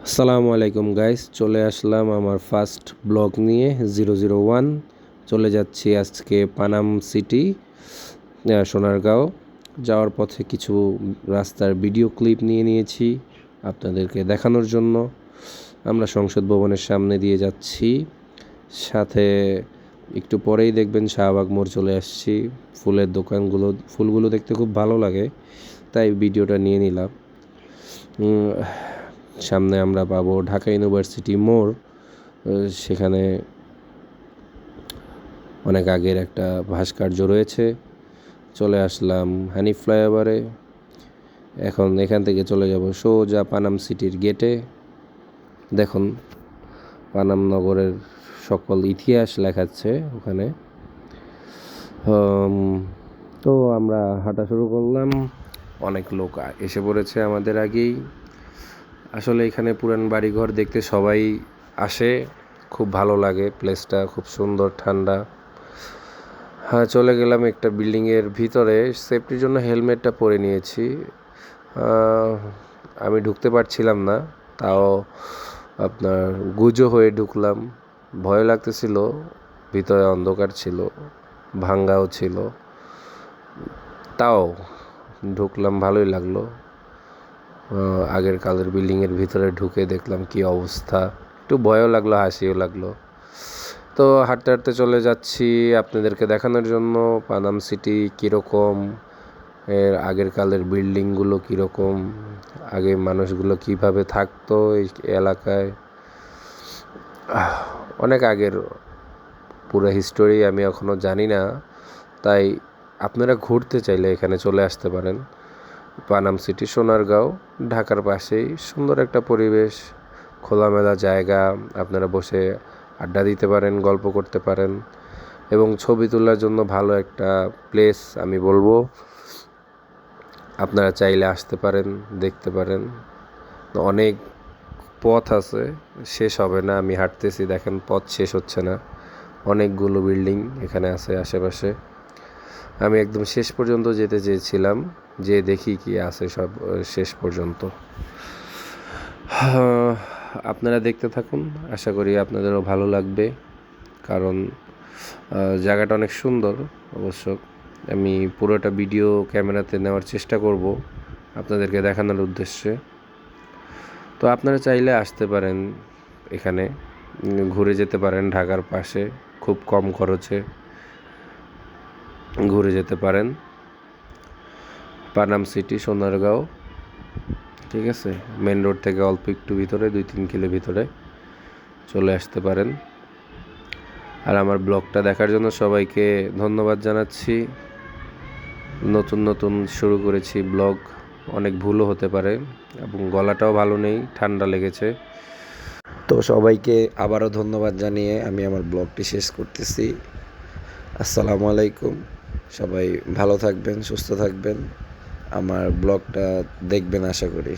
আসসালামু আলাইকুম গাইস, চলে আসলাম আমার ফার্স্ট ব্লগ নিয়ে 001। চলে যাচ্ছি আজকে পানাম সিটি, সোনারগাঁও। যাওয়ার পথে কিছু রাস্তার ভিডিও ক্লিপ নিয়ে নিয়েছি আপনাদেরকে দেখানোর জন্য। আমরা সংসদ ভবনের সামনে দিয়ে যাচ্ছি, সাথে একটু পরেই দেখবেন শাহবাগ মোড় চলে আসছি। ফুলের দোকানগুলো, ফুলগুলো দেখতে খুব ভালো লাগে, তাই ভিডিওটা নিয়ে নিলাম। সামনে আমরা পাবো ঢাকা ইউনিভার্সিটি মোড়। সেখানে অনেক আগের একটা ভাস্কর্য রয়েছে। চলে আসলাম হানিফ ফ্লাইওভারে। এখন এখান থেকে চলে যাব সোজা পানাম সিটির গেটে। দেখুন পানাম নগরের সকল ইতিহাস লেখাচ্ছে ওখানে। তো আমরা হাঁটা শুরু করলাম। অনেক লোক এসে পড়েছে আমাদের আগেই। আসলে এখানে পুরান বাড়িঘর দেখতে সবাই আসে, খুব ভালো লাগে। প্লেসটা খুব সুন্দর, ঠান্ডা। হ্যাঁ, চলে গেলাম একটা বিল্ডিংয়ের ভিতরে। সেফটির জন্য হেলমেটটা পরে নিয়েছি। আমি ঢুকতে পারছিলাম না, তাও আপনার গুজো হয়ে ঢুকলাম। ভয় লাগতেছিল, ভিতরে অন্ধকার ছিল, ভাঙ্গাও ছিল, তাও ঢুকলাম, ভালোই লাগলো। আগের কালের বিল্ডিংয়ের ভিতরে ঢুকে দেখলাম কি অবস্থা। একটু ভয়ও লাগলো, হাসিও লাগলো। তো হাঁটতে হাঁটতে চলে যাচ্ছি আপনাদেরকে দেখানোর জন্য পানাম সিটি কীরকম, এর আগের কালের বিল্ডিংগুলো কীরকম, আগে মানুষগুলো কিভাবে থাকতো এই এলাকায়। অনেক আগের পুরো হিস্টোরি আমি এখনও জানি না, তাই আপনারা ঘুরতে চাইলে এখানে চলে আসতে পারেন। পানাম সিটি, সোনারগাঁও, ঢাকার পাশেই। সুন্দর একটা পরিবেশ, খোলামেলা জায়গা। আপনারা বসে আড্ডা দিতে পারেন, গল্প করতে পারেন, এবং ছবি তোলার জন্য ভালো একটা প্লেস আমি বলবো। আপনারা চাইলে আসতে পারেন, দেখতে পারেন। অনেক পথ আছে, শেষ হবে না। আমি হাঁটতেছি, দেখেন পথ শেষ হচ্ছে না। অনেকগুলো বিল্ডিং এখানে আছে আশেপাশে। আমি একদম শেষ পর্যন্ত যেতে চেয়েছিলাম, যে দেখি কি আছে সব শেষ পর্যন্ত। আপনারা দেখতে থাকুন, আশা করি আপনাদেরও ভালো লাগবে, কারণ জায়গাটা অনেক সুন্দর। অবশ্য আমি পুরোটা ভিডিও ক্যামেরাতে নেওয়ার চেষ্টা করব আপনাদেরকে দেখানোর উদ্দেশ্যে। তো আপনারা চাইলে আসতে পারেন, এখানে ঘুরে যেতে পারেন। ঢাকার পাশে খুব কম খরচে ঘুরে যেতে পারেন। পানাম সিটি, সোনারগাঁও, ঠিক আছে। মেন রোড থেকে অল্প একটু ভিতরে, 2-3 কিলো ভিতরে চলে আসতে পারেন। আর আমার ব্লগটা দেখার জন্য সবাইকে ধন্যবাদ জানাচ্ছি। নতুন নতুন শুরু করেছি ব্লগ, অনেক ভুলও হতে পারে, এবং গলাটাও ভালো নেই, ঠান্ডা লেগেছে। তো সবাইকে আবারও ধন্যবাদ জানিয়ে আমি আমার ব্লগটি শেষ করতেছি। আসসালামু আলাইকুম। সবাই ভালো থাকবেন, সুস্থ থাকবেন, আমার ব্লগটা দেখবেন আশা করি।